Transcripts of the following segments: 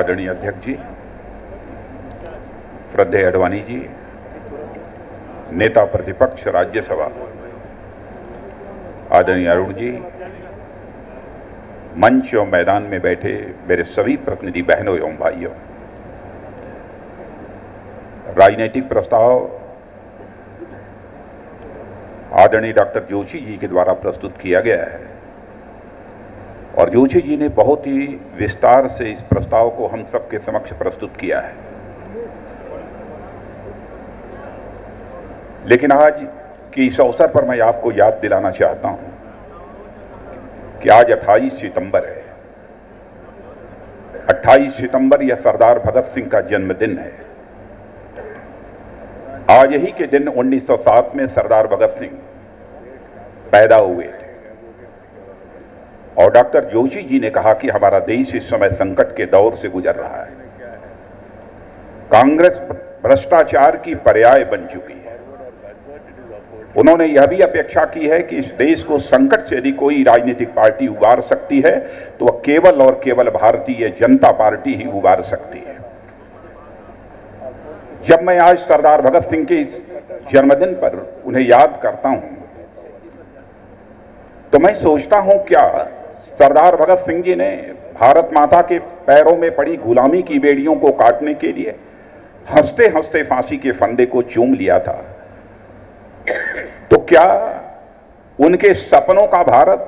आदरणीय अध्यक्ष जी, श्रद्धेय अडवाणी जी, नेता प्रतिपक्ष राज्यसभा आदरणीय अरुण जी, मंच और मैदान में बैठे मेरे सभी प्रतिनिधि बहनों एवं भाइयों, राजनीतिक प्रस्ताव आदरणीय डॉक्टर जोशी जी के द्वारा प्रस्तुत किया गया है और जोशी जी ने बहुत ही विस्तार से इस प्रस्ताव को हम सबके समक्ष प्रस्तुत किया है। लेकिन आज के इस अवसर पर मैं आपको याद दिलाना चाहता हूं कि आज 28 सितंबर है। 28 सितंबर यह सरदार भगत सिंह का जन्मदिन है। आज ही के दिन 1907 में सरदार भगत सिंह पैदा हुए थे और डॉक्टर जोशी जी ने कहा कि हमारा देश इस समय संकट के दौर से गुजर रहा है। कांग्रेस भ्रष्टाचार की पर्याय बन चुकी है। उन्होंने यह भी अपेक्षा की है कि इस देश को संकट से यदि कोई राजनीतिक पार्टी उबार सकती है तो वह केवल और केवल भारतीय जनता पार्टी ही उबार सकती है। जब मैं आज सरदार भगत सिंह के इस जन्मदिन पर उन्हें याद करता हूं तो मैं सोचता हूं, क्या सरदार भगत सिंह जी ने भारत माता के पैरों में पड़ी गुलामी की बेड़ियों को काटने के लिए हंसते हंसते फांसी के फंदे को चूम लिया था? तो क्या उनके सपनों का भारत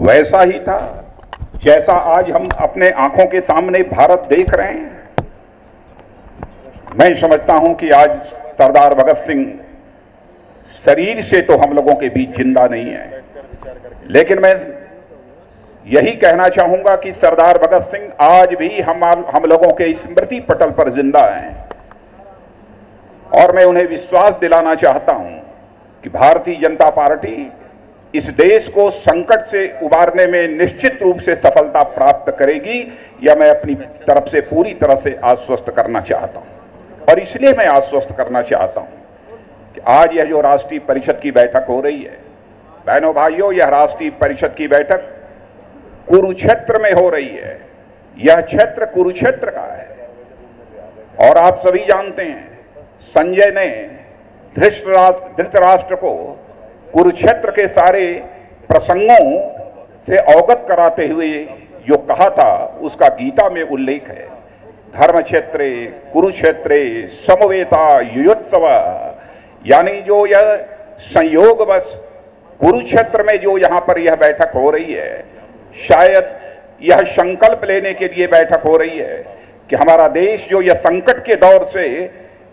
वैसा ही था जैसा आज हम अपने आंखों के सामने भारत देख रहे हैं? मैं समझता हूं कि आज सरदार भगत सिंह शरीर से तो हम लोगों के बीच जिंदा नहीं है, लेकिन मैं यही कहना चाहूंगा कि सरदार भगत सिंह आज भी हम लोगों के स्मृति पटल पर जिंदा हैं और मैं उन्हें विश्वास दिलाना चाहता हूं कि भारतीय जनता पार्टी इस देश को संकट से उबारने में निश्चित रूप से सफलता प्राप्त करेगी, यह मैं अपनी तरफ से पूरी तरह से आश्वस्त करना चाहता हूं। और इसलिए मैं आश्वस्त करना चाहता हूं कि आज यह जो राष्ट्रीय परिषद की बैठक हो रही है, बहनों भाइयों, यह राष्ट्रीय परिषद की बैठक कुरुक्षेत्र में हो रही है। यह क्षेत्र कुरुक्षेत्र का है और आप सभी जानते हैं संजय ने धृतराष्ट्र को कुरुक्षेत्र के सारे प्रसंगों से अवगत कराते हुए जो कहा था उसका गीता में उल्लेख है। धर्म क्षेत्रे कुरुक्षेत्रे समवेता युयोत्सव, यानी जो यह संयोगवश कुरुक्षेत्र में जो यहाँ पर यह बैठक हो रही है, शायद यह संकल्प लेने के लिए बैठक हो रही है कि हमारा देश जो यह संकट के दौर से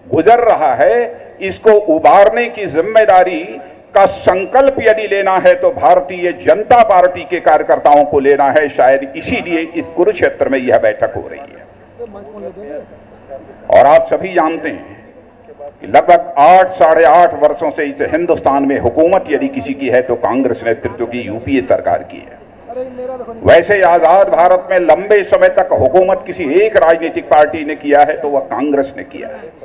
गुजर रहा है, इसको उबारने की जिम्मेदारी का संकल्प यदि लेना है तो भारतीय जनता पार्टी के कार्यकर्ताओं को लेना है। शायद इसीलिए इस कुरुक्षेत्र में यह बैठक हो रही है। और आप सभी जानते हैं कि लगभग 8 साढ़े 8 वर्षों से इस हिंदुस्तान में हुकूमत यदि किसी की है तो कांग्रेस नेतृत्व की यूपीए सरकार की है। वैसे आजाद भारत में लंबे समय तक हुकूमत किसी एक राजनीतिक पार्टी ने किया है तो वह कांग्रेस ने किया है।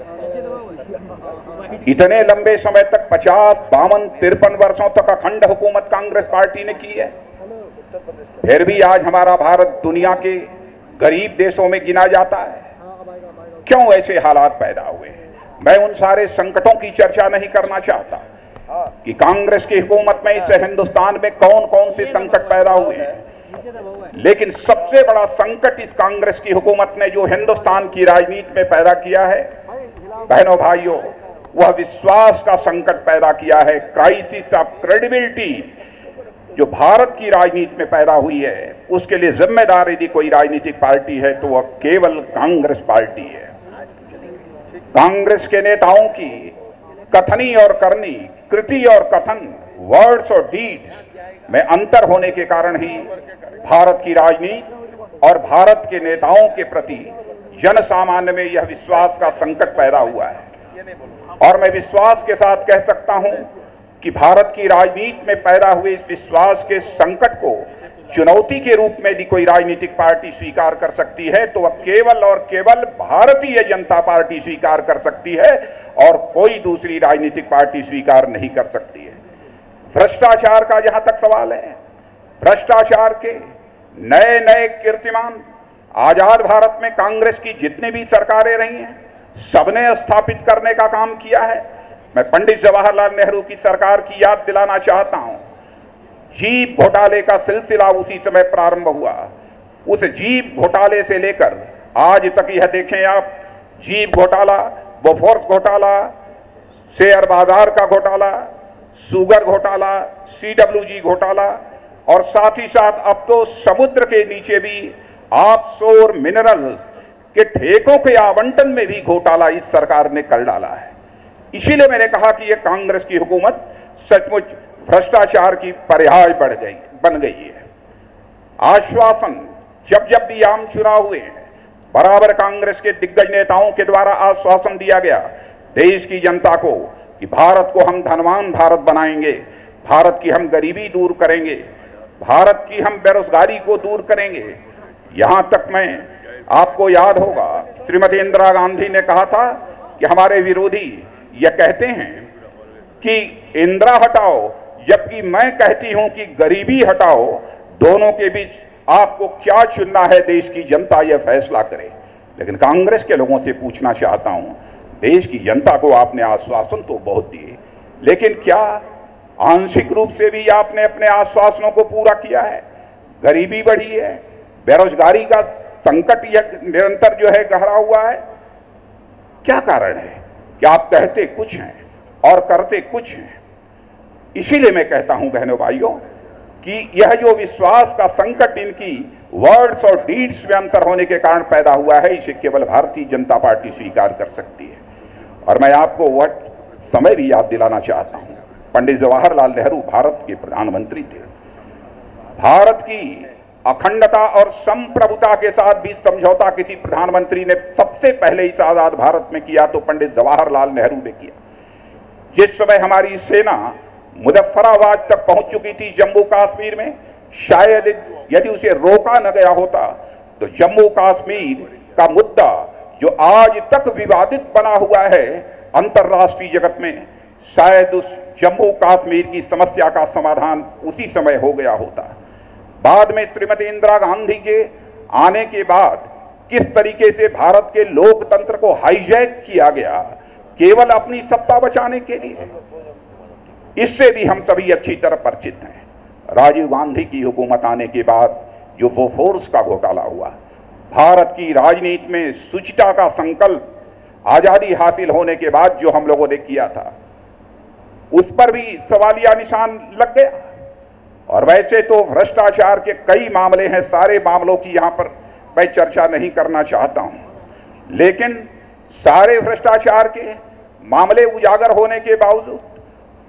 इतने लंबे समय तक 50, 52, 53 वर्षों तक अखंड हुकूमत कांग्रेस पार्टी ने की है। फिर भी आज हमारा भारत दुनिया के गरीब देशों में गिना जाता है। क्यों ऐसे हालात पैदा हुए हैं? मैं उन सारे संकटों की चर्चा नहीं करना चाहता कि कांग्रेस की हुकूमत में इस हिंदुस्तान में कौन कौन से संकट पैदा हुए हैं, लेकिन सबसे बड़ा संकट इस कांग्रेस की हुकूमत ने जो हिंदुस्तान की राजनीति में पैदा किया है, बहनों भाइयों, वह विश्वास का संकट पैदा किया है। क्राइसिस ऑफ क्रेडिबिलिटी जो भारत की राजनीति में पैदा हुई है, उसके लिए जिम्मेदार यदि कोई राजनीतिक पार्टी है तो वह केवल कांग्रेस पार्टी है। कांग्रेस के नेताओं की कथनी और करनी, कृति और कथन, वर्ड्स और डीड्स में अंतर होने के कारण ही भारत की राजनीति और भारत के नेताओं के प्रति जन सामान्य में यह विश्वास का संकट पैदा हुआ है। और मैं विश्वास के साथ कह सकता हूं कि भारत की राजनीति में पैदा हुए इस विश्वास के संकट को चुनौती के रूप में यदि कोई राजनीतिक पार्टी स्वीकार कर सकती है तो वह केवल और केवल भारतीय जनता पार्टी स्वीकार कर सकती है और कोई दूसरी राजनीतिक पार्टी स्वीकार नहीं कर सकती है। भ्रष्टाचार का जहां तक सवाल है, भ्रष्टाचार के नए नए कीर्तिमान आजाद भारत में कांग्रेस की जितनी भी सरकारें रही हैं, सबने स्थापित करने का काम किया है। मैं पंडित जवाहरलाल नेहरू की सरकार की याद दिलाना चाहता हूं। जीप घोटाले का सिलसिला उसी समय प्रारंभ हुआ। उस जीप घोटाले से लेकर आज तक यह देखें आप, जीप घोटाला, बोफोर्स घोटाला, शेयर बाजार का घोटाला, शुगर घोटाला, CWG घोटाला, और साथ ही साथ अब तो समुद्र के नीचे भी ऑफशोर मिनरल्स के ठेकों के आवंटन में भी घोटाला इस सरकार ने कर डाला है। इसीलिए मैंने कहा कि यह कांग्रेस की हुकूमत सचमुच भ्रष्टाचार की पर्याय बन गई है। आश्वासन जब जब भी आम चुनाव हुए हैं, बराबर कांग्रेस के दिग्गज नेताओं के द्वारा आश्वासन दिया गया देश की जनता को कि भारत को हम धनवान भारत बनाएंगे, भारत की हम गरीबी दूर करेंगे, भारत की हम बेरोजगारी को दूर करेंगे। यहां तक मैं आपको याद होगा, श्रीमती इंदिरा गांधी ने कहा था कि हमारे विरोधी यह कहते हैं कि इंदिरा हटाओ, जबकि मैं कहती हूं कि गरीबी हटाओ। दोनों के बीच आपको क्या चुनना है, देश की जनता यह फैसला करे। लेकिन कांग्रेस के लोगों से पूछना चाहता हूं, देश की जनता को आपने आश्वासन तो बहुत दिए, लेकिन क्या आंशिक रूप से भी आपने अपने आश्वासनों को पूरा किया है? गरीबी बढ़ी है, बेरोजगारी का संकट यह निरंतर जो है गहरा हुआ है। क्या कारण है कि आप कहते कुछ हैं और करते कुछ हैं? इसीलिए मैं कहता हूं बहनों भाइयों कि यह जो विश्वास का संकट इनकी वर्ड्स और डीड्स में अंतर होने के कारण पैदा हुआ है, इसे केवल भारतीय जनता पार्टी स्वीकार कर सकती है। और मैं आपको वह समय भी याद दिलाना चाहता हूं, पंडित जवाहरलाल नेहरू भारत के प्रधानमंत्री थे। भारत की अखंडता और संप्रभुता के साथ भी समझौता किसी प्रधानमंत्री ने सबसे पहले इस आजाद भारत में किया तो पंडित जवाहरलाल नेहरू ने किया। जिस समय हमारी सेना मुजफ्फराबाद तक पहुंच चुकी थी जम्मू कश्मीर में, शायद यदि उसे रोका न गया होता तो जम्मू कश्मीर का मुद्दा जो आज तक विवादित बना हुआ है अंतर्राष्ट्रीय जगत में, शायद उस जम्मू कश्मीर की समस्या का समाधान उसी समय हो गया होता। बाद में श्रीमती इंदिरा गांधी के आने के बाद किस तरीके से भारत के लोकतंत्र को हाईजैक किया गया केवल अपनी सत्ता बचाने के लिए, इससे भी हम सभी अच्छी तरह परिचित हैं। राजीव गांधी की हुकूमत आने के बाद जो बोफोर्स का घोटाला हुआ, भारत की राजनीति में शुचिता का संकल्प आजादी हासिल होने के बाद जो हम लोगों ने किया था, उस पर भी सवालिया निशान लग गया। और वैसे तो भ्रष्टाचार के कई मामले हैं, सारे मामलों की यहाँ पर मैं चर्चा नहीं करना चाहता हूँ, लेकिन सारे भ्रष्टाचार के मामले उजागर होने के बावजूद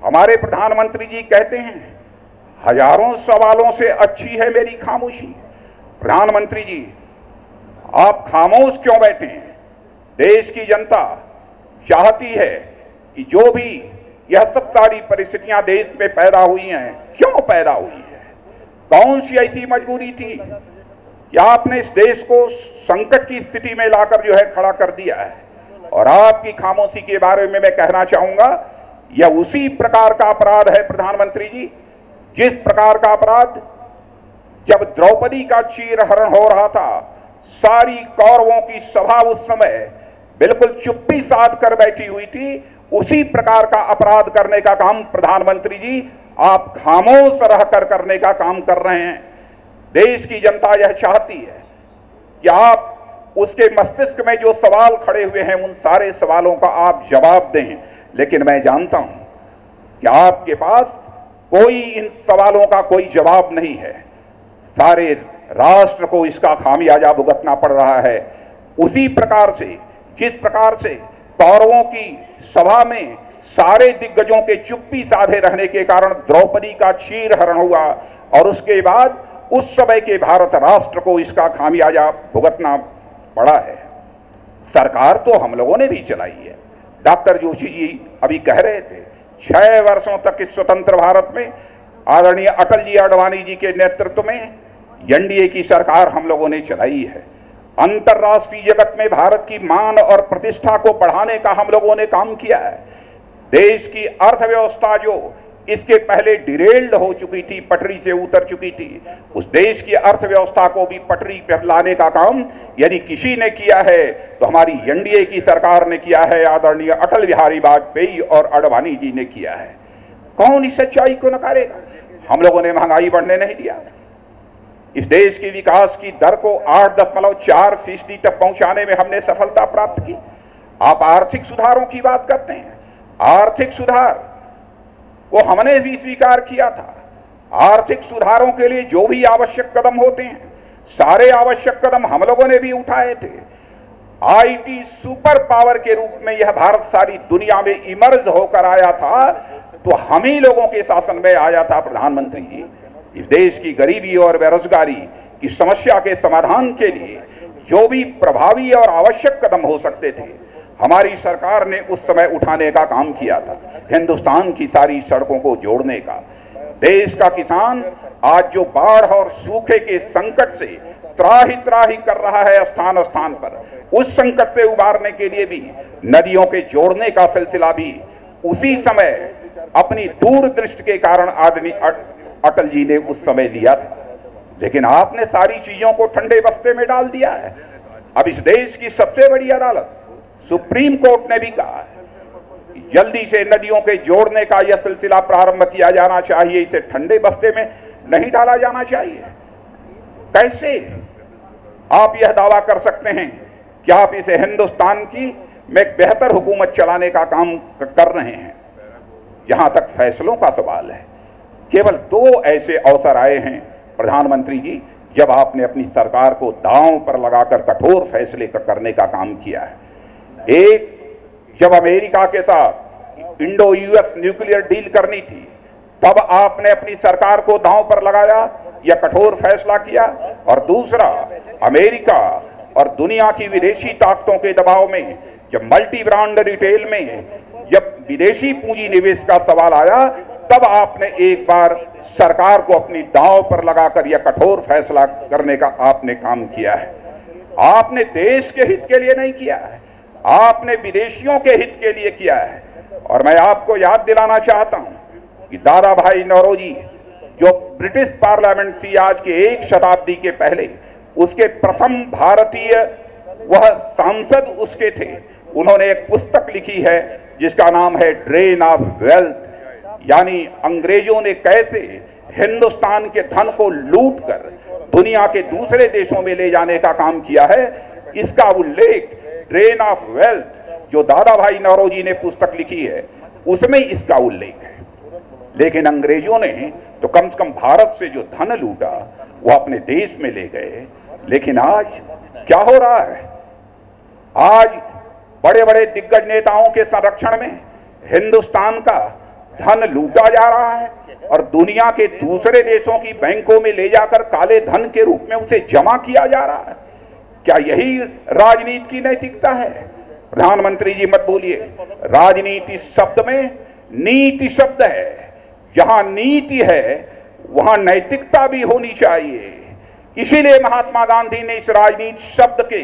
हमारे प्रधानमंत्री जी कहते हैं हजारों सवालों से अच्छी है मेरी खामोशी। प्रधानमंत्री जी, आप खामोश क्यों बैठे हैं? देश की जनता चाहती है कि जो भी यह सब सारी परिस्थितियां देश में पैदा हुई हैं, क्यों पैदा हुई है? कौन सी ऐसी मजबूरी थी कि आपने इस देश को संकट की स्थिति में लाकर जो है खड़ा कर दिया है? और आपकी खामोशी के बारे में मैं कहना चाहूंगा, यह उसी प्रकार का अपराध है प्रधानमंत्री जी, जिस प्रकार का अपराध जब द्रौपदी का चीरहरण हो रहा था, सारी कौरवों की सभा उस समय बिल्कुल चुप्पी साध कर बैठी हुई थी, उसी प्रकार का अपराध करने का काम प्रधानमंत्री जी आप खामोश रहकर करने का काम कर रहे हैं। देश की जनता यह चाहती है कि आप उसके मस्तिष्क में जो सवाल खड़े हुए हैं उन सारे सवालों का आप जवाब दें, लेकिन मैं जानता हूं कि आपके पास कोई इन सवालों का कोई जवाब नहीं है। सारे राष्ट्र को इसका खामियाजा भुगतना पड़ रहा है। उसी प्रकार से जिस प्रकार से कौरवों की सभा में सारे दिग्गजों के चुप्पी साधे रहने के कारण द्रौपदी का चीरहरण हुआ और उसके बाद उस समय के भारत राष्ट्र को इसका खामियाजा भुगतना पड़ा है। सरकार तो हम लोगों ने भी चलाई है। डॉक्टर जोशी जी अभी कह रहे थे 6 वर्षों तक इस स्वतंत्र भारत में आदरणीय अटल जी आडवाणी जी के नेतृत्व में एनडीए की सरकार हम लोगों ने चलाई है। अंतर्राष्ट्रीय जगत में भारत की मान और प्रतिष्ठा को बढ़ाने का हम लोगों ने काम किया है। देश की अर्थव्यवस्था जो इसके पहले डिरेल्ड हो चुकी थी, पटरी से उतर चुकी थी। उस देश की अर्थव्यवस्था को भी पटरी पर लाने का काम यदि किसी ने किया है तो हमारी एनडीए की सरकार ने किया है, आदरणीय अटल बिहारी वाजपेयी और आडवाणी जी ने किया है। कौन इस सच्चाई को नकारेगा? हम लोगों ने महंगाई बढ़ने नहीं दिया। इस देश की विकास की दर को 8.4% तक पहुंचाने में हमने सफलता प्राप्त की। आप आर्थिक सुधारों की बात करते हैं, आर्थिक सुधार को हमने भी स्वीकार किया था। आर्थिक सुधारों के लिए जो भी आवश्यक कदम होते हैं, सारे आवश्यक कदम हम लोगों ने भी उठाए थे। आईटी सुपर पावर के रूप में यह भारत सारी दुनिया में इमर्ज होकर आया था, तो हम ही लोगों के शासन में आया था। प्रधानमंत्री जी, इस देश की गरीबी और बेरोजगारी की समस्या के समाधान के लिए जो भी प्रभावी और आवश्यक कदम हो सकते थे, हमारी सरकार ने उस समय उठाने का काम किया था। हिंदुस्तान की सारी सड़कों को जोड़ने का। देश का किसान आज जो बाढ़ और सूखे के संकट से त्राही त्राही कर रहा है स्थान स्थान पर, उस संकट से उबारने के लिए भी नदियों के जोड़ने का सिलसिला भी उसी समय अपनी दूरदृष्टि के कारण आदमी अटल जी ने उस समय लिया था। लेकिन आपने सारी चीजों को ठंडे बस्ते में डाल दिया है। अब इस देश की सबसे बड़ी अदालत सुप्रीम कोर्ट ने भी कहा है कि जल्दी से नदियों के जोड़ने का यह सिलसिला प्रारंभ किया जाना चाहिए, इसे ठंडे बस्ते में नहीं डाला जाना चाहिए। कैसे आप यह दावा कर सकते हैं कि आप इसे हिंदुस्तान की में एक बेहतर हुकूमत चलाने का काम कर रहे हैं? जहां तक फैसलों का सवाल है, केवल 2 ऐसे अवसर आए हैं प्रधानमंत्री जी जब आपने अपनी सरकार को दांव पर लगाकर कठोर फैसले करने का काम किया है। एक, जब अमेरिका के साथ इंडो यूएस न्यूक्लियर डील करनी थी, तब आपने अपनी सरकार को दांव पर लगाया, यह कठोर फैसला किया। और दूसरा, अमेरिका और दुनिया की विदेशी ताकतों के दबाव में जब मल्टी ब्रांड रिटेल में जब विदेशी पूंजी निवेश का सवाल आया, तब आपने एक बार सरकार को अपनी दांव पर लगाकर यह कठोर फैसला करने का आपने काम किया है। आपने देश के हित के लिए नहीं किया है, आपने विदेशियों के हित के लिए किया है। और मैं आपको याद दिलाना चाहता हूं कि दादा भाई नौरोजी, जो ब्रिटिश पार्लियामेंट थी आज के 1 शताब्दी के पहले, उसके प्रथम भारतीय वह सांसद उसके थे। उन्होंने एक पुस्तक लिखी है जिसका नाम है ड्रेन ऑफ वेल्थ, यानी अंग्रेजों ने कैसे हिंदुस्तान के धन को लूटकर दुनिया के दूसरे देशों में ले जाने का काम किया है। इसका उल्लेख ड्रेन ऑफ वेल्थ जो दादा भाई नौरोजी ने पुस्तक लिखी है, उसमें इसका उल्लेख है। लेकिन अंग्रेजों ने तो कम से कम भारत से जो धन लूटा वो अपने देश में ले गए। लेकिन आज क्या हो रहा है? आज बड़े बड़े दिग्गज नेताओं के संरक्षण में हिंदुस्तान का धन लूटा जा रहा है और दुनिया के दूसरे देशों की बैंकों में ले जाकर काले धन के रूप में उसे जमा किया जा रहा है। क्या यही राजनीति की नैतिकता है? प्रधानमंत्री जी मत बोलिए, राजनीति शब्द में नीति शब्द है। जहां नीति है वहां नैतिकता भी होनी चाहिए। इसीलिए महात्मा गांधी ने इस राजनीति शब्द के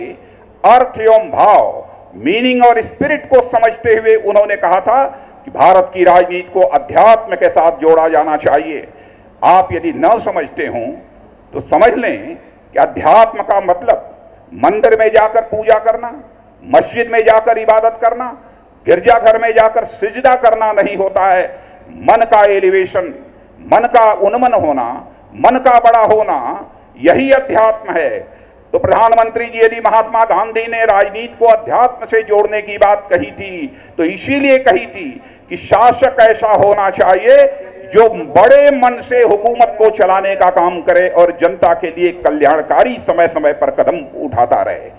अर्थ एवं भाव, मीनिंग और स्पिरिट को समझते हुए उन्होंने कहा था कि भारत की राजनीति को अध्यात्म के साथ जोड़ा जाना चाहिए। आप यदि न समझते हों तो समझ लें कि अध्यात्म का मतलब मंदिर में जाकर पूजा करना, मस्जिद में जाकर इबादत करना, गिरजाघर में जाकर सिजदा करना नहीं होता है। मन का एलिवेशन, मन का उन्मन होना, मन का बड़ा होना, यही अध्यात्म है। तो प्रधानमंत्री जी, यदि महात्मा गांधी ने राजनीति को अध्यात्म से जोड़ने की बात कही थी तो इसीलिए कही थी कि शासक ऐसा होना चाहिए जो बड़े मन से हुकूमत को चलाने का काम करे और जनता के लिए कल्याणकारी समय समय पर कदम उठाता रहे।